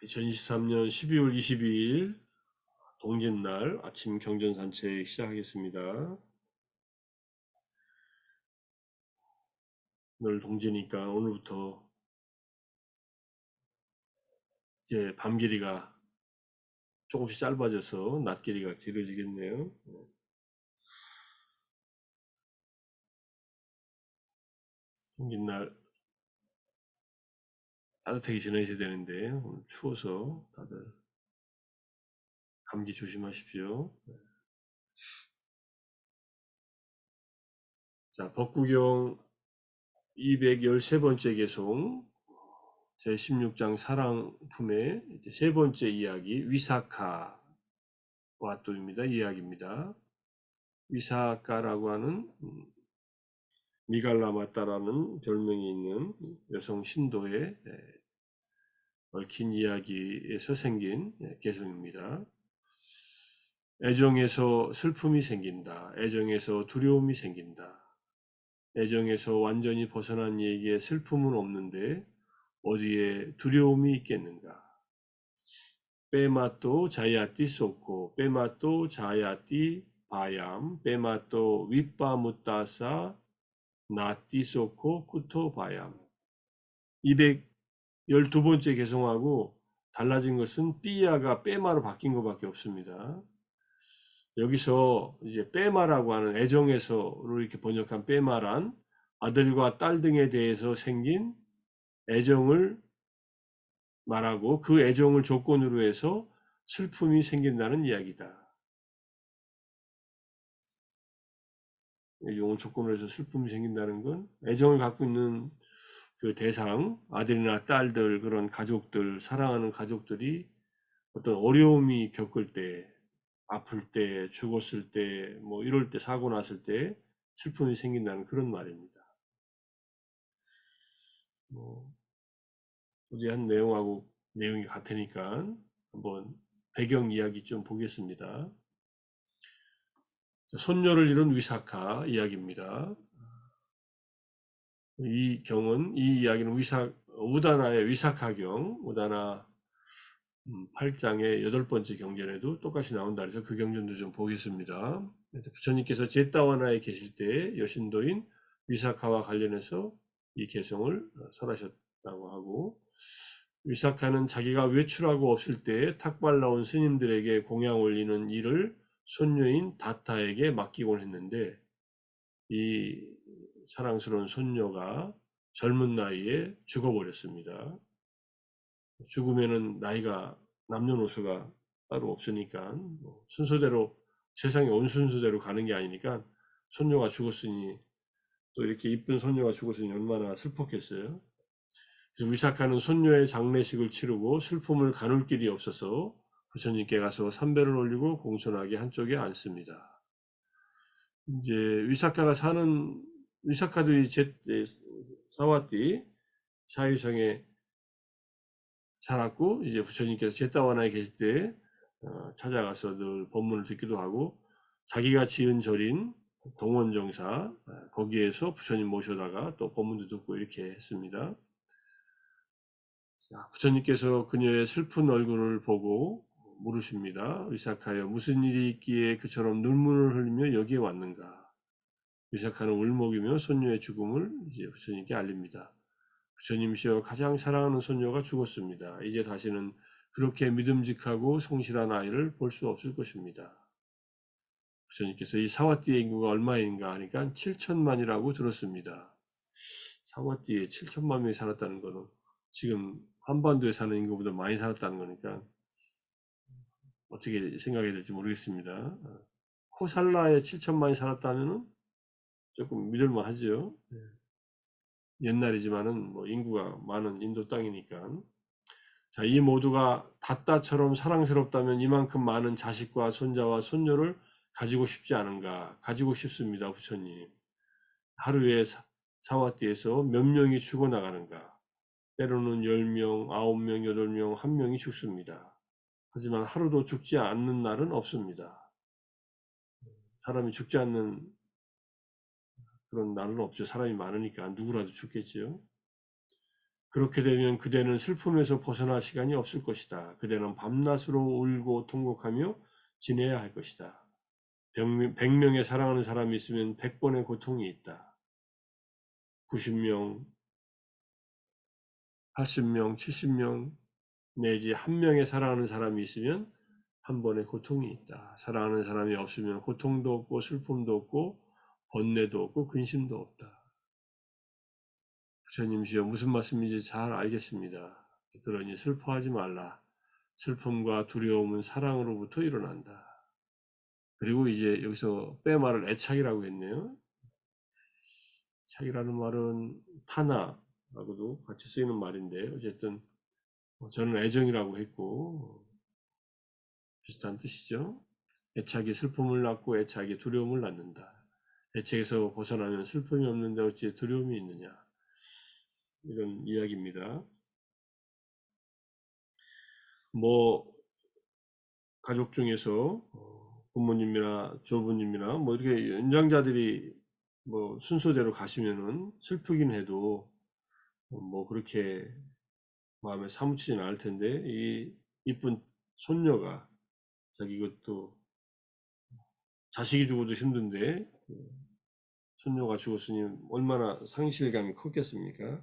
2023년 12월 22일 동짓날 아침 경전 산책 시작하겠습니다. 오늘 동지니까 오늘부터 이제 밤 길이가 조금씩 짧아져서 낮 길이가 길어지겠네요. 동짓날 따뜻하게 지내셔야 되는데 오늘 추워서 다들 감기 조심하십시오. 자, 법구경 213번째 개송 제16장 사랑품의 세 번째 이야기 위사카와 또입니다. 이야기입니다. 위사카라고 하는 미갈라마따라는 별명이 있는 여성 신도의 얽힌 이야기에서 생긴 개성입니다. 애정에서 슬픔이 생긴다. 애정에서 두려움이 생긴다. 애정에서 완전히 벗어난 이에게 슬픔은 없는데 어디에 두려움이 있겠는가. 빼마또 자야띠 쏟고 빼마또 자야띠 바얌 빼마또 윗바무따사 나띠 쏟고 쿠토 바얌. 212번째 개송하고 달라진 것은 삐야가 빼마로 바뀐 것밖에 없습니다. 여기서 이제 빼마라고 하는 애정에서로 이렇게 번역한 빼마란 아들과 딸 등에 대해서 생긴 애정을 말하고 그 애정을 조건으로 해서 슬픔이 생긴다는 이야기다. 애정을 조건으로 해서 슬픔이 생긴다는 건 애정을 갖고 있는 그 대상, 아들이나 딸들, 그런 가족들, 사랑하는 가족들이 어떤 어려움이 겪을 때, 아플 때, 죽었을 때, 뭐 이럴 때, 사고 났을 때 슬픔이 생긴다는 그런 말입니다. 뭐 소지한 내용하고 내용이 같으니까 한번 배경 이야기 좀 보겠습니다. 손녀를 잃은 위사카 이야기입니다. 이 경은, 이 이야기는 우다나의 위사카경, 우다나 8장의 8번째 경전에도 똑같이 나온다 그래서 그 경전도 좀 보겠습니다. 부처님께서 제타와나에 계실 때 여신도인 위사카와 관련해서 이 개성을 설하셨다고 하고, 위사카는 자기가 외출하고 없을 때 탁발 나온 스님들에게 공양 올리는 일을 손녀인 다타에게 맡기곤 했는데, 이 사랑스러운 손녀가 젊은 나이에 죽어버렸습니다. 죽으면은 나이가 남녀노소가 따로 없으니까 뭐 순서대로 세상의 온 순서대로 가는 게 아니니까 손녀가 죽었으니 또 이렇게 이쁜 손녀가 죽었으니 얼마나 슬펐겠어요. 그래서 위사카는 손녀의 장례식을 치르고 슬픔을 가눌 길이 없어서 부처님께 가서 삼배를 올리고 공손하게 한쪽에 앉습니다. 이제 위사카들이 사와띠 사유성에 살았고 이제 부처님께서 제타와나에 계실 때 찾아가서 늘 법문을 듣기도 하고 자기가 지은 절인 동원정사 거기에서 부처님 모셔다가 또 법문도 듣고 이렇게 했습니다. 자, 부처님께서 그녀의 슬픈 얼굴을 보고 물으십니다. 위사카여 무슨 일이 있기에 그처럼 눈물을 흘리며 여기에 왔는가. 위사카는 울먹이며 손녀의 죽음을 이제 부처님께 알립니다. 부처님이시여 가장 사랑하는 손녀가 죽었습니다. 이제 다시는 그렇게 믿음직하고 성실한 아이를 볼 수 없을 것입니다. 부처님께서 이 사와띠의 인구가 얼마인가 하니까 7천만이라고 들었습니다. 사와띠에 7천만 명이 살았다는 것은 지금 한반도에 사는 인구보다 많이 살았다는 거니까 어떻게 생각해야 될지 모르겠습니다. 코살라에 7천만이 살았다면 조금 믿을만 하죠. 옛날이지만은 뭐 인구가 많은 인도 땅이니까. 자, 이 모두가 다따처럼 사랑스럽다면 이만큼 많은 자식과 손자와 손녀를 가지고 싶지 않은가? 가지고 싶습니다, 부처님. 하루에 사와띠에서 몇 명이 죽어나가는가? 때로는 10명, 9명, 8명, 1명이 죽습니다. 하지만 하루도 죽지 않는 날은 없습니다. 사람이 죽지 않는 그런 날은 없죠. 사람이 많으니까 누구라도 죽겠죠. 그렇게 되면 그대는 슬픔에서 벗어날 시간이 없을 것이다. 그대는 밤낮으로 울고 통곡하며 지내야 할 것이다. 100명의 사랑하는 사람이 있으면 100번의 고통이 있다. 90명, 80명, 70명 내지 1명의 사랑하는 사람이 있으면 한 번의 고통이 있다. 사랑하는 사람이 없으면 고통도 없고 슬픔도 없고 번뇌도 없고 근심도 없다. 부처님이시여 무슨 말씀인지 잘 알겠습니다. 그러니 슬퍼하지 말라. 슬픔과 두려움은 사랑으로부터 일어난다. 그리고 이제 여기서 빼 말을 애착이라고 했네요. 애착이라는 말은 타나라고도 같이 쓰이는 말인데 어쨌든 저는 애정이라고 했고 비슷한 뜻이죠. 애착이 슬픔을 낳고 애착이 두려움을 낳는다. 애착에서 벗어나면 슬픔이 없는데 어찌 두려움이 있느냐. 이런 이야기입니다. 뭐 가족 중에서 부모님이나 조부님이나 뭐 이렇게 연장자들이 뭐 순서대로 가시면은 슬프긴 해도 뭐 그렇게 마음에 사무치진 않을 텐데 이 이쁜 손녀가 자기 것도 자식이 죽어도 힘든데 손녀가 죽었으니 얼마나 상실감이 컸겠습니까?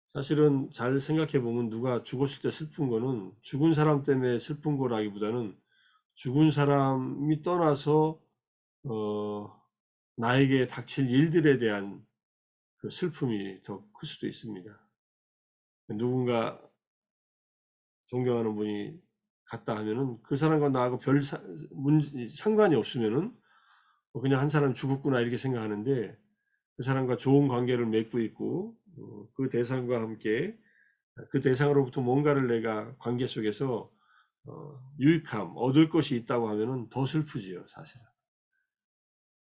사실은 잘 생각해 보면 누가 죽었을 때 슬픈 거는 죽은 사람 때문에 슬픈 거라기보다는 죽은 사람이 떠나서 나에게 닥칠 일들에 대한 그 슬픔이 더 클 수도 있습니다. 누군가 존경하는 분이 갔다 하면은 그 사람과 나하고 별 상관이 없으면은 그냥 한 사람 죽었구나 이렇게 생각하는데 그 사람과 좋은 관계를 맺고 있고 그 대상과 함께 그 대상으로부터 뭔가를 내가 관계 속에서 유익함, 얻을 것이 있다고 하면은 더 슬프지요, 사실은.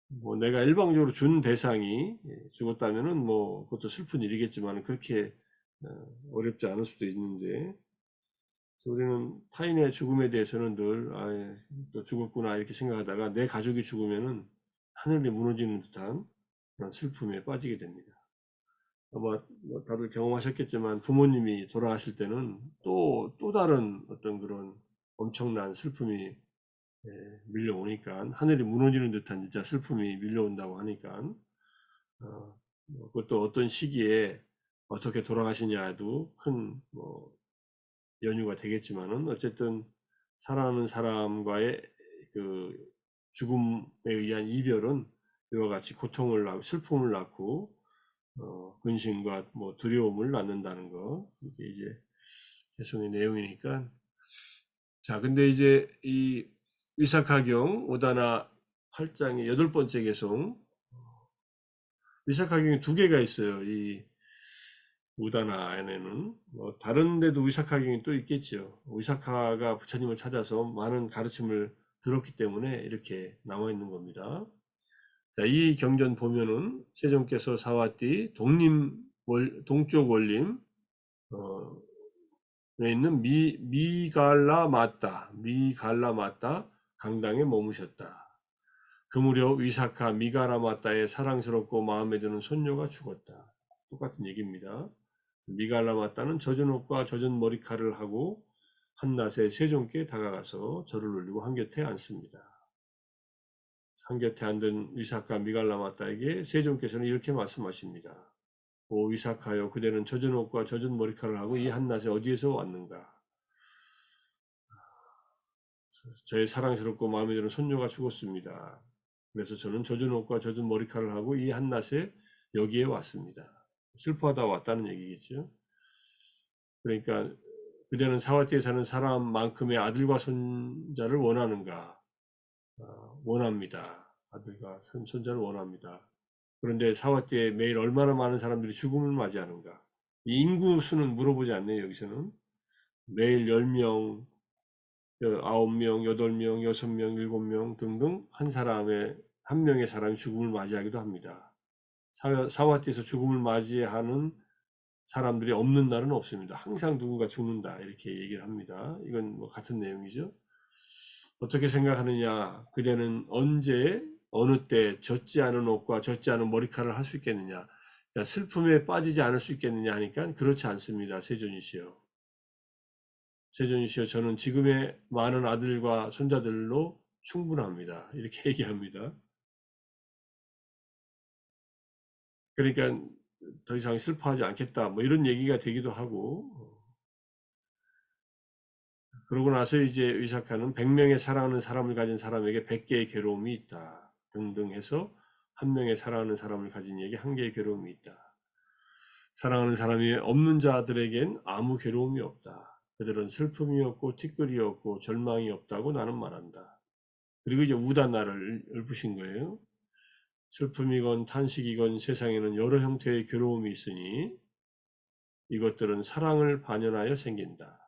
뭐 내가 일방적으로 준 대상이 죽었다면은 뭐 그것도 슬픈 일이겠지만 그렇게 어렵지 않을 수도 있는데 그래서 우리는 타인의 죽음에 대해서는 늘 또 죽었구나 이렇게 생각하다가 내 가족이 죽으면은 하늘이 무너지는 듯한 그런 슬픔에 빠지게 됩니다. 아마 뭐 다들 경험하셨겠지만 부모님이 돌아가실 때는 또 다른 어떤 그런 엄청난 슬픔이 밀려오니까 하늘이 무너지는 듯한 진짜 슬픔이 밀려온다고 하니까 그것도 어떤 시기에 어떻게 돌아가시냐도 큰뭐 연유가 되겠지만은 어쨌든 사랑하는 사람과의 그 죽음에 의한 이별은 이와 같이 고통을 낳고 슬픔을 낳고 근심과 뭐 두려움을 낳는다는 거 이게 이제 개성의 내용이니까 자 근데 이제 이 위사카경 오다나 8장의 8번째 개성 위사카경이 두 개가 있어요. 이 우다나 안에는 뭐 다른 데도 위사카경이 또 있겠죠. 위사카가 부처님을 찾아서 많은 가르침을 들었기 때문에 이렇게 나와 있는 겁니다. 자, 이 경전 보면은 세종께서 사와띠 동쪽 원림 에 있는 미갈라 마따 강당에 머무셨다. 그 무렵 위사카 미가라 마따의 사랑스럽고 마음에 드는 손녀가 죽었다. 똑같은 얘기입니다. 미갈라 마따는 젖은 옷과 젖은 머리카락을 하고 한낮에 세종께 다가가서 절을 올리고 한곁에 앉습니다. 한곁에 앉은 위사카 미갈라 마따에게 세종께서는 이렇게 말씀하십니다. 오 위사카여 그대는 젖은 옷과 젖은 머리카락을 하고 이 한낮에 어디에서 왔는가? 저의 사랑스럽고 마음에 드는 손녀가 죽었습니다. 그래서 저는 젖은 옷과 젖은 머리카락을 하고 이 한낮에 여기에 왔습니다. 슬퍼하다 왔다는 얘기겠죠. 그러니까 그대는 사와띠에 사는 사람만큼의 아들과 손자를 원하는가? 원합니다. 아들과 손자를 원합니다. 그런데 사와띠에 매일 얼마나 많은 사람들이 죽음을 맞이하는가? 이 인구 수는 물어보지 않네요. 여기서는 매일 10명, 9명, 8명, 6명, 7명 등등 한 명의 사람이 죽음을 맞이하기도 합니다. 사와띠에서 죽음을 맞이하는 사람들이 없는 날은 없습니다. 항상 누군가 죽는다 이렇게 얘기를 합니다. 이건 뭐 같은 내용이죠. 어떻게 생각하느냐? 그대는 언제 어느 때 젖지 않은 옷과 젖지 않은 머리카락을 할 수 있겠느냐? 슬픔에 빠지지 않을 수 있겠느냐 하니까 그렇지 않습니다. 세존이시여. 세존이시여, 저는 지금의 많은 아들과 손자들로 충분합니다. 이렇게 얘기합니다. 그러니까 더 이상 슬퍼하지 않겠다, 뭐 이런 얘기가 되기도 하고, 그러고 나서 이제 의사카는 100명의 사랑하는 사람을 가진 사람에게 100개의 괴로움이 있다 등등 해서 한 명의 사랑하는 사람을 가진 이에게 한 개의 괴로움이 있다. 사랑하는 사람이 없는 자들에겐 아무 괴로움이 없다. 그들은 슬픔이 없고 티끌이 없고 절망이 없다고 나는 말한다. 그리고 이제 우다나를 읊으신 거예요. 슬픔이건 탄식이건 세상에는 여러 형태의 괴로움이 있으니 이것들은 사랑을 반영하여 생긴다.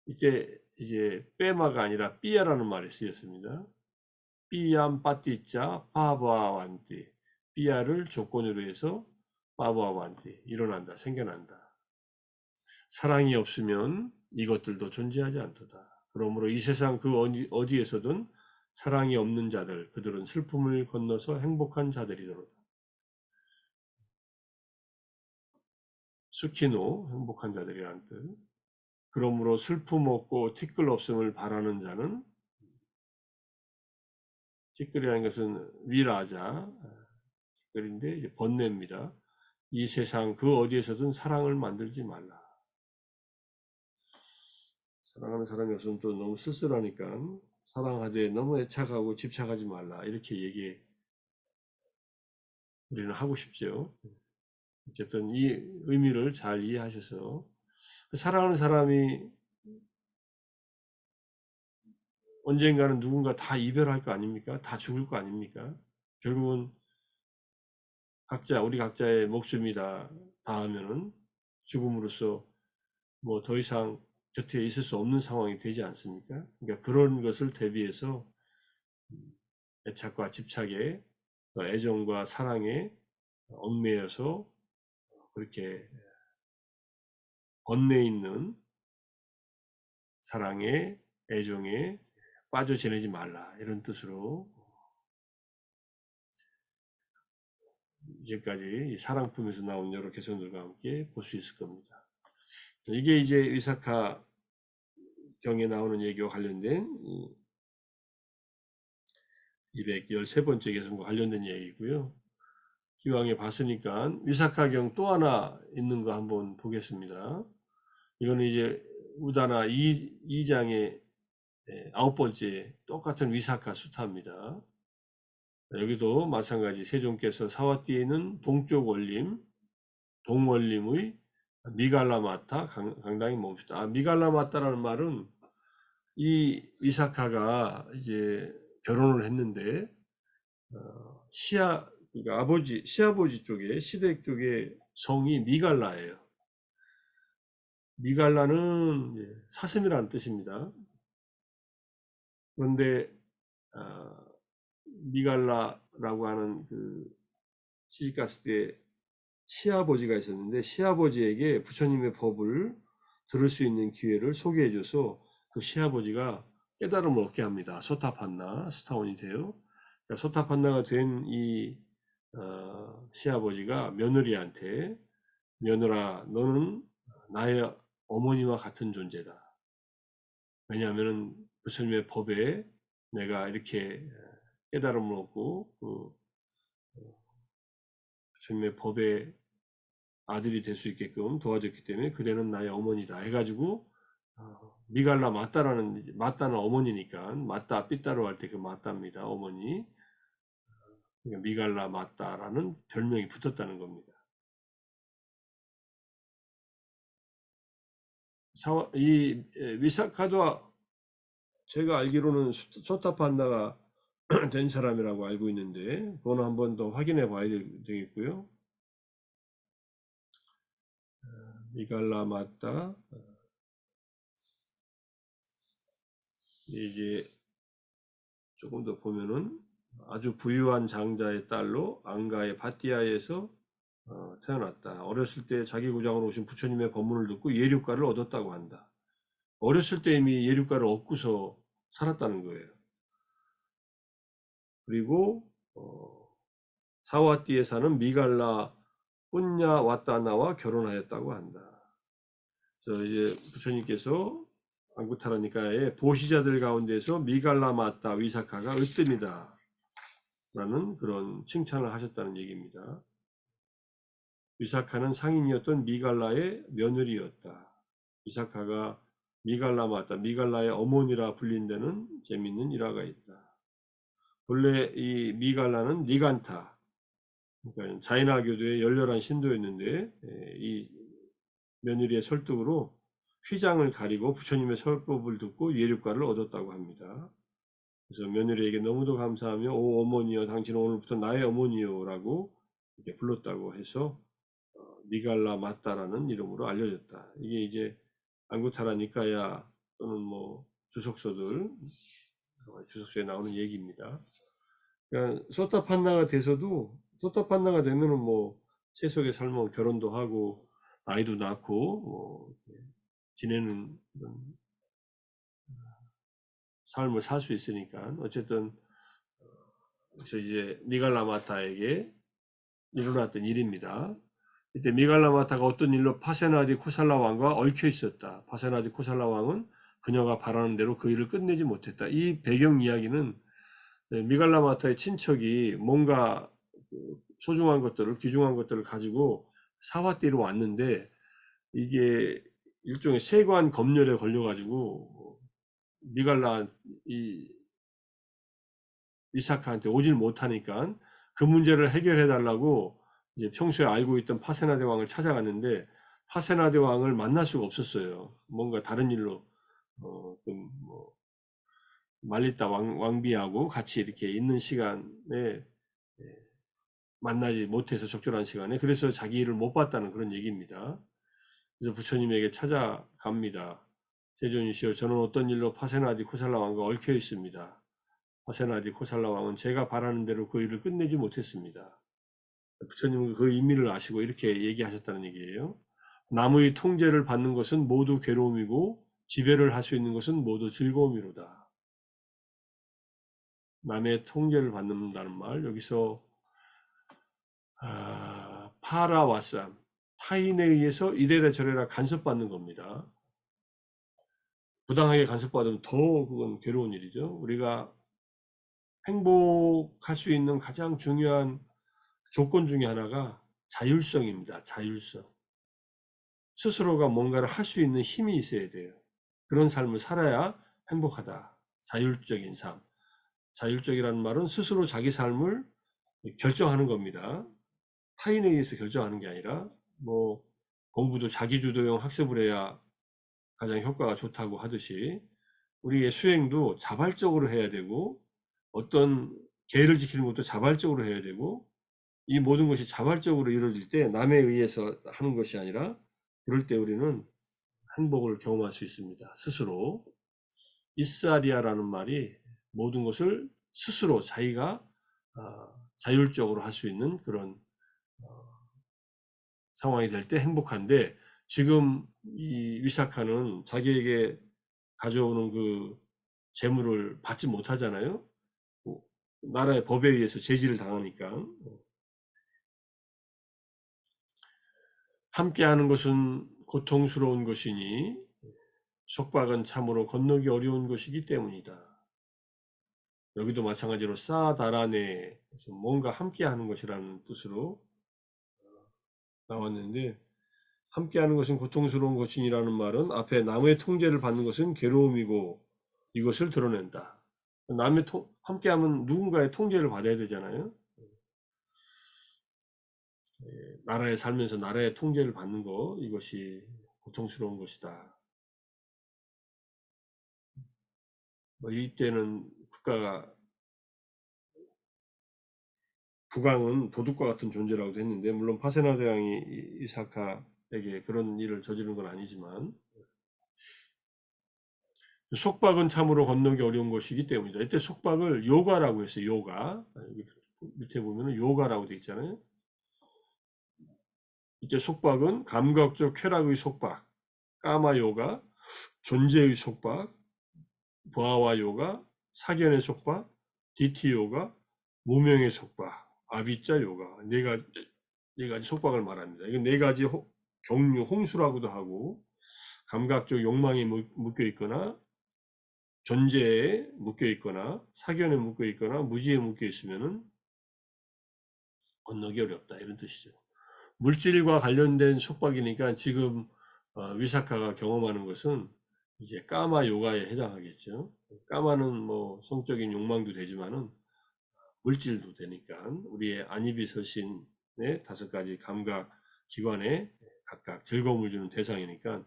이때 이제 빼마가 아니라 삐야라는 말이 쓰였습니다. 삐얌 빠띠자 파바완띠. 삐야를 조건으로 해서 파바완띠. 일어난다, 생겨난다. 사랑이 없으면 이것들도 존재하지 않도다. 그러므로 이 세상 그 어디에서든 사랑이 없는 자들, 그들은 슬픔을 건너서 행복한 자들이더라. 수키노, 행복한 자들이라는 뜻. 그러므로 슬픔 없고 티끌 없음을 바라는 자는, 티끌이라는 것은 위라자, 티끌인데 이제 번뇌입니다. 이 세상 그 어디에서든 사랑을 만들지 말라. 사랑하는 사람이 없으면 또 너무 쓸쓸하니까 사랑하되 너무 애착하고 집착하지 말라. 이렇게 우리는 하고 싶죠. 어쨌든 이 의미를 잘 이해하셔서, 사랑하는 사람이 언젠가는 누군가 다 이별할 거 아닙니까? 다 죽을 거 아닙니까? 결국은 우리 각자의 목숨이 다 닿으면은 죽음으로써 뭐 더 이상 곁에 있을 수 없는 상황이 되지 않습니까? 그러니까 그런 것을 대비해서 애착과 집착에, 애정과 사랑에 얽매여서 그렇게 번뇌 있는 사랑에, 애정에 빠져 지내지 말라, 이런 뜻으로 이제까지 이 사랑품에서 나온 여러 개성들과 함께 볼 수 있을 겁니다. 이게 이제 위사카 경에 나오는 얘기와 관련된 213번째 개성과 관련된 얘기고요. 기왕에 봤으니까 위사카경 또 하나 있는 거 한번 보겠습니다. 이거는 이제 우다나 2장의 9번째 똑같은 위사카 수타입니다. 여기도 마찬가지 세종께서 사와띠에는 동쪽 원림, 동원림의 미갈라마타 강당에 멈추다. 미갈라마타라는 말은 이 위사카가 이제 결혼을 했는데 그러니까 시아버지 쪽에, 시댁 쪽에 성이 미갈라예요. 미갈라는 사슴이라는 뜻입니다. 그런데 미갈라라고 하는 그 시집갔을 때 시아버지가 있었는데, 시아버지에게 부처님의 법을 들을 수 있는 기회를 소개해줘서 그 시아버지가 깨달음을 얻게 합니다. 소타판나 스타원이 돼요. 그러니까 소타판나가 된 이 시아버지가 며느리한테, 며느라, 너는 나의 어머니와 같은 존재다. 왜냐하면 부처님의 법에 내가 이렇게 깨달음을 얻고 그 부처님의 법에 아들이 될 수 있게끔 도와줬기 때문에 그대는 나의 어머니다 해가지고, 미갈라 맞다는 어머니니까 맞다 삐따로 할 때 그 맞다입니다. 어머니. 그러니까 미갈라 맞다라는 별명이 붙었다는 겁니다. 이 위사카도 제가 알기로는 소타판다가 된 사람이라고 알고 있는데, 그거는 한번 더 확인해 봐야 되겠고요. 미갈라 맞다, 이제 조금 더 보면은 아주 부유한 장자의 딸로 앙가의 바티아에서 태어났다. 어렸을 때 자기 고장으로 오신 부처님의 법문을 듣고 예류가를 얻었다고 한다. 어렸을 때 이미 예류가를 얻고서 살았다는 거예요. 그리고 사와띠에 사는 미갈라 뿐냐 와따나와 결혼하였다고 한다. 이제 부처님께서 안구타라니까의 보시자들 가운데서 미갈라 마따 위사카가 으뜸이다 라는 그런 칭찬을 하셨다는 얘기입니다. 위사카는 상인이었던 미갈라의 며느리였다. 위사카가 미갈라 마따, 미갈라의 어머니라 불린 데는 재밌는 일화가 있다. 본래 이 미갈라는 니간타, 그러니까 자이나교도의 열렬한 신도였는데 이 며느리의 설득으로 휘장을 가리고 부처님의 설법을 듣고 예륙가를 얻었다고 합니다. 그래서 며느리에게 너무도 감사하며 오 어머니여 당신은 오늘부터 나의 어머니요 라고 이렇게 불렀다고 해서 미갈라 마따라는 이름으로 알려졌다. 이게 이제 안구타라 니까야 또는 뭐 주석서들 주석서에 나오는 얘기입니다. 그러니까 소타판나가 돼서도 소타판나가 되면은 뭐 세속의 삶은 결혼도 하고 아이도 낳고 뭐 지내는 그런 삶을 살 수 있으니까 어쨌든 그래서 이제 미갈라마타에게 일어났던 일입니다. 이때 미갈라마타가 어떤 일로 파세나디 코살라 왕과 얽혀 있었다. 파세나디 코살라 왕은 그녀가 바라는 대로 그 일을 끝내지 못했다. 이 배경 이야기는 미갈라마타의 친척이 뭔가 소중한 것들을 귀중한 것들을 가지고 사와띠로 왔는데 이게 일종의 세관 검열에 걸려가지고 미갈라 이 이사카한테 오질 못하니까 그 문제를 해결해 달라고 이제 평소에 알고 있던 파세나데 왕을 찾아갔는데 파세나데 왕을 만날 수가 없었어요. 뭔가 다른 일로 뭐 말리타 왕비하고 같이 이렇게 있는 시간에 만나지 못해서 적절한 시간에 그래서 자기 일을 못 봤다는 그런 얘기입니다. 그래서 부처님에게 찾아갑니다. 세존이시여 저는 어떤 일로 파세나디 코살라 왕과 얽혀 있습니다. 파세나디 코살라 왕은 제가 바라는 대로 그 일을 끝내지 못했습니다. 부처님은 그 의미를 아시고 이렇게 얘기하셨다는 얘기예요. 남의 통제를 받는 것은 모두 괴로움이고 지배를 할 수 있는 것은 모두 즐거움이로다. 남의 통제를 받는다는 말 여기서 파라와쌈 타인에 의해서 이래라 저래라 간섭받는 겁니다. 부당하게 간섭받으면 더 그건 괴로운 일이죠. 우리가 행복할 수 있는 가장 중요한 조건 중에 하나가 자율성입니다. 자율성. 스스로가 뭔가를 할 수 있는 힘이 있어야 돼요. 그런 삶을 살아야 행복하다. 자율적인 삶. 자율적이라는 말은 스스로 자기 삶을 결정하는 겁니다. 타인에 의해서 결정하는 게 아니라 뭐 공부도 자기주도형 학습을 해야 가장 효과가 좋다고 하듯이 우리의 수행도 자발적으로 해야 되고 어떤 계를 지키는 것도 자발적으로 해야 되고 이 모든 것이 자발적으로 이루어질 때 남에 의해서 하는 것이 아니라 그럴 때 우리는 행복을 경험할 수 있습니다. 스스로. 이사리아라는 말이 모든 것을 스스로 자기가 자율적으로 할 수 있는 그런 상황이 될 때 행복한데 지금 이 위사카는 자기에게 가져오는 그 재물을 받지 못하잖아요. 나라의 법에 의해서 제지를 당하니까. 함께하는 것은 고통스러운 것이니 속박은 참으로 건너기 어려운 것이기 때문이다. 여기도 마찬가지로 사다라네에서 뭔가 함께하는 것이라는 뜻으로 나왔는데 함께하는 것은 고통스러운 것이라는 말은 앞에 남의 통제를 받는 것은 괴로움이고 이것을 드러낸다. 함께하면 누군가의 통제를 받아야 되잖아요. 나라에 살면서 나라의 통제를 받는 거 이것이 고통스러운 것이다. 뭐 이때는 국가가 국왕은 도둑과 같은 존재라고도 했는데 물론 파세나 대왕이 이사카에게 그런 일을 저지른 건 아니지만 속박은 참으로 건너기 어려운 것이기 때문이다. 이때 속박을 요가라고 했어요. 요가. 여기 밑에 보면은 요가라고 되어 있잖아요. 이때 속박은 감각적 쾌락의 속박, 까마 요가, 존재의 속박, 부하와 요가, 사견의 속박, 디티 요가, 무명의 속박. 아비자 요가 네 가지 속박을 말합니다. 이건 네 가지 경류 홍수라고도 하고 감각적 욕망에 묶여 있거나 존재에 묶여 있거나 사견에 묶여 있거나 무지에 묶여 있으면은 건너기 어렵다 이런 뜻이죠. 물질과 관련된 속박이니까 지금 위사카가 경험하는 것은 이제 까마 요가에 해당하겠죠. 까마는 뭐 성적인 욕망도 되지만은 물질도 되니까 우리의 안이비서신의 5가지 감각 기관에 각각 즐거움을 주는 대상이니까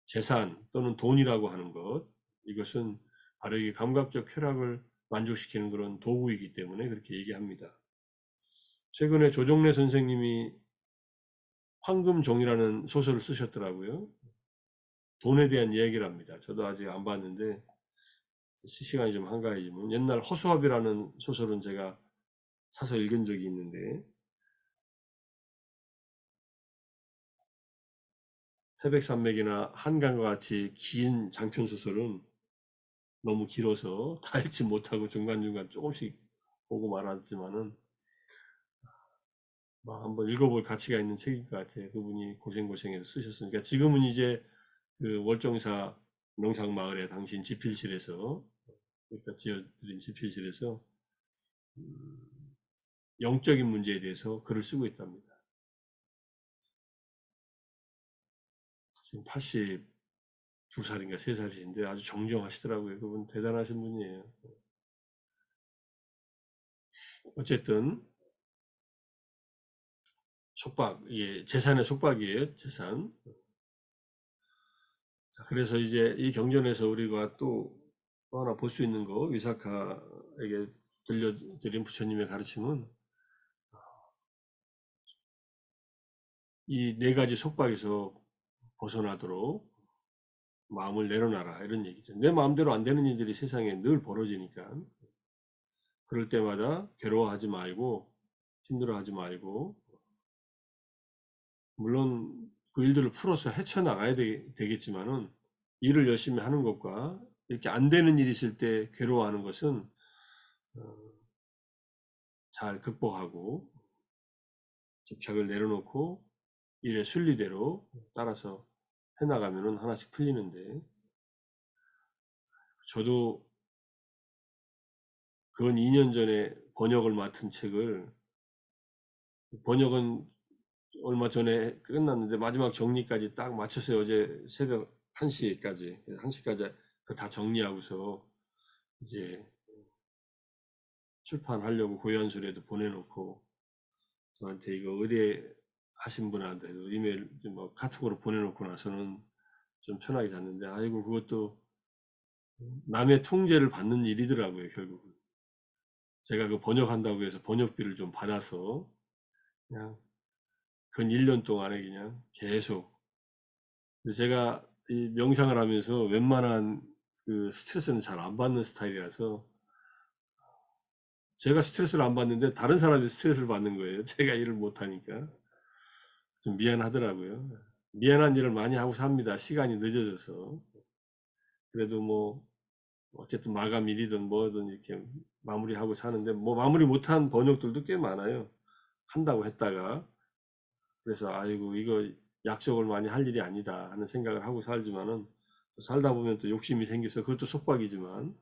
재산 또는 돈이라고 하는 것, 이것은 바로 이 감각적 쾌락을 만족시키는 그런 도구이기 때문에 그렇게 얘기합니다. 최근에 조정래 선생님이 황금종이라는 소설을 쓰셨더라고요. 돈에 대한 이야기를 합니다. 저도 아직 안 봤는데 시간이 좀 한가해지면 옛날 허수아비라는 소설은 제가 사서 읽은 적이 있는데 태백산맥이나 한강과 같이 긴 장편 소설은 너무 길어서 다 읽지 못하고 중간중간 조금씩 보고 말았지만은 한번 읽어볼 가치가 있는 책인 것 같아요. 그분이 고생고생해서 쓰셨으니까 지금은 이제 그 월정사 농상마을에 당신 집필실에서 그러니까 지어드린 집필실에서 영적인 문제에 대해서 글을 쓰고 있답니다. 지금 82살인가 3살이신데 아주 정정하시더라고요. 그분 대단하신 분이에요. 어쨌든 속박, 예, 재산의 속박이에요. 재산. 자, 그래서 이제 이 경전에서 우리가 또 하나 볼 수 있는 거, 위사카에게 들려드린 부처님의 가르침은 이 4가지 속박에서 벗어나도록 마음을 내려놔라 이런 얘기죠. 내 마음대로 안 되는 일들이 세상에 늘 벌어지니까 그럴 때마다 괴로워하지 말고 힘들어하지 말고 물론 그 일들을 풀어서 헤쳐나가야 되겠지만은 일을 열심히 하는 것과 이렇게 안 되는 일이 있을 때 괴로워하는 것은 어, 잘 극복하고 집착을 내려놓고 일의 순리대로 따라서 해나가면은 하나씩 풀리는데 저도 그건 2년 전에 번역을 맡은 책을 번역은 얼마 전에 끝났는데 마지막 정리까지 딱 맞췄어요. 어제 새벽 1시까지 1시까지 다 정리하고서 이제 출판하려고 고연술에도 보내놓고 저한테 이거 의뢰하신 분한테도 이메일 뭐 카톡으로 보내놓고 나서는 좀 편하게 잤는데 아이고 그것도 남의 통제를 받는 일이더라고요. 결국은 제가 그 번역한다고 해서 번역비를 좀 받아서 그냥 근 1년 동안에 그냥 계속 제가 이 명상을 하면서 웬만한 그 스트레스는 잘 안 받는 스타일이라서 제가 스트레스를 안 받는데 다른 사람이 스트레스를 받는 거예요. 제가 일을 못하니까. 좀 미안하더라고요. 미안한 일을 많이 하고 삽니다. 시간이 늦어져서. 그래도 뭐 어쨌든 마감일이든 뭐든 이렇게 마무리하고 사는데 뭐 마무리 못한 번역들도 꽤 많아요. 한다고 했다가 그래서 아이고 이거 약속을 많이 할 일이 아니다 하는 생각을 하고 살지만은 살다 보면 또 욕심이 생겨서 그것도 속박이지만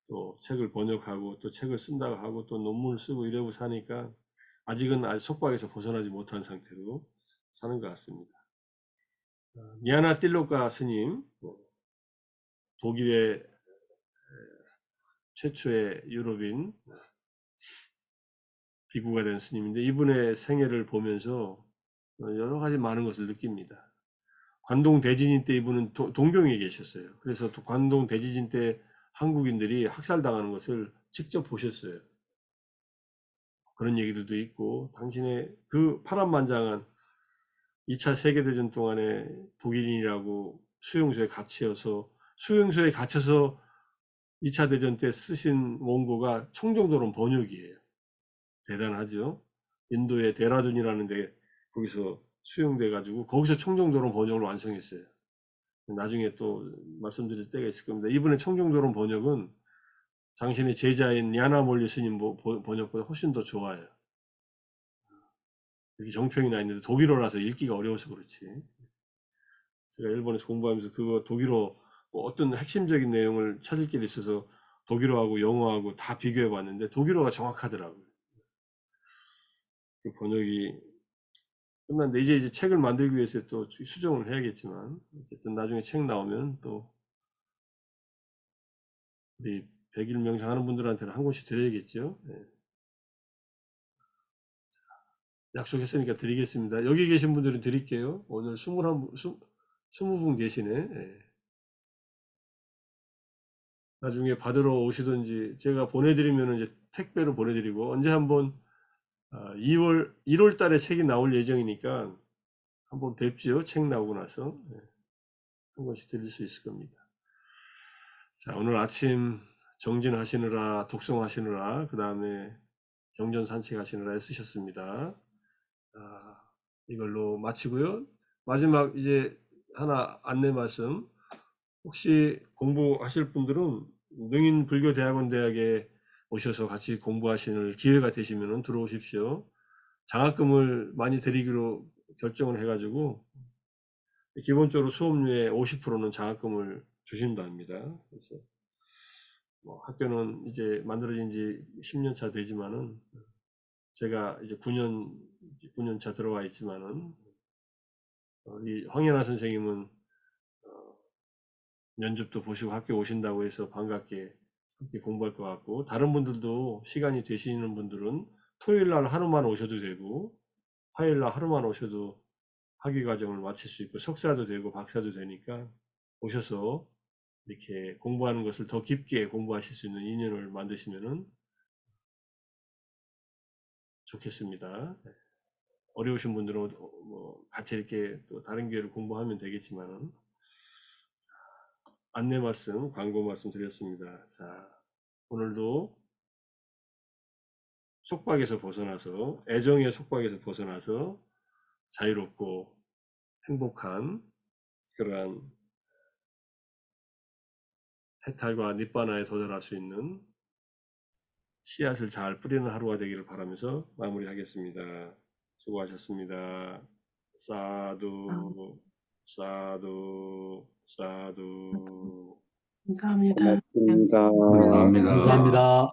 또 책을 번역하고 또 책을 쓴다고 하고 또 논문을 쓰고 이러고 사니까 아직은 아직 속박에서 벗어나지 못한 상태로 사는 것 같습니다. 미아나 띨로카 스님, 독일의 최초의 유럽인 비구가 된 스님인데 이분의 생애를 보면서 여러 가지 많은 것을 느낍니다. 관동 대지진 때 이분은 동경에 계셨어요. 그래서 또 관동 대지진 때 한국인들이 학살당하는 것을 직접 보셨어요. 그런 얘기들도 있고 당신의 그 파란만장한 2차 세계대전 동안에 독일인이라고 수용소에 갇혀서 2차 대전 때 쓰신 원고가 총정도론 번역이에요. 대단하죠. 인도의 데라둔이라는 데 거기서 수용돼 가지고 거기서 총정도론 번역을 완성했어요. 나중에 또 말씀드릴 때가 있을 겁니다. 이번에 총정도론 번역은 당신의 제자인 야나몰리 스님 번역보다 훨씬 더 좋아요. 이렇게 정평이 나 있는데 독일어라서 읽기가 어려워서 그렇지. 제가 일본에서 공부하면서 그거 독일어 뭐 어떤 핵심적인 내용을 찾을 길이 있어서 독일어하고 영어하고 다 비교해 봤는데 독일어가 정확하더라고요. 그 번역이 끝났는데 이제 책을 만들기 위해서 또 수정을 해야겠지만 어쨌든 나중에 책 나오면 또 우리 백일 명상하는 분들한테는 한 권씩 드려야겠죠. 네. 약속했으니까 드리겠습니다. 여기 계신 분들은 드릴게요. 오늘 20분 계시네. 네. 나중에 받으러 오시든지 제가 보내드리면 이제 택배로 보내드리고 언제 한번 1월 달에 책이 나올 예정이니까 한번 뵙죠. 책 나오고 나서 네. 한 권씩 드릴 수 있을 겁니다. 자, 오늘 아침 정진하시느라 독송하시느라 그 다음에 경전 산책하시느라 애쓰셨습니다. 이걸로 마치고요. 마지막 이제 하나 안내 말씀. 혹시 공부하실 분들은 능인불교대학원대학에 오셔서 같이 공부하시는 기회가 되시면 들어오십시오. 장학금을 많이 드리기로 결정을 해가지고 기본적으로 수업료의 50%는 장학금을 주신답니다. 그래서 뭐 학교는 이제 만들어진 지 10년 차 되지만은 제가 이제 9년 차 들어와 있지만은 우리 황연아 선생님은 면접도 보시고 학교 오신다고 해서 반갑게 함께 공부할 것 같고 다른 분들도 시간이 되시는 분들은 토요일 날 하루만 오셔도 되고 화요일 날 하루만 오셔도 학위 과정을 마칠 수 있고 석사도 되고 박사도 되니까 오셔서 이렇게 공부하는 것을 더 깊게 공부하실 수 있는 인연을 만드시면은 좋겠습니다. 어려우신 분들은 뭐 같이 이렇게 또 다른 기회를 공부하면 되겠지만은 안내 말씀, 광고 말씀 드렸습니다. 자, 오늘도 속박에서 벗어나서 애정의 속박에서 벗어나서 자유롭고 행복한 그러한 해탈과 니바나에 도달할 수 있는 씨앗을 잘 뿌리는 하루가 되기를 바라면서 마무리하겠습니다. 수고하셨습니다. 사두, 사두, 사두. 감사합니다. 고맙습니다. 감사합니다. 감사합니다.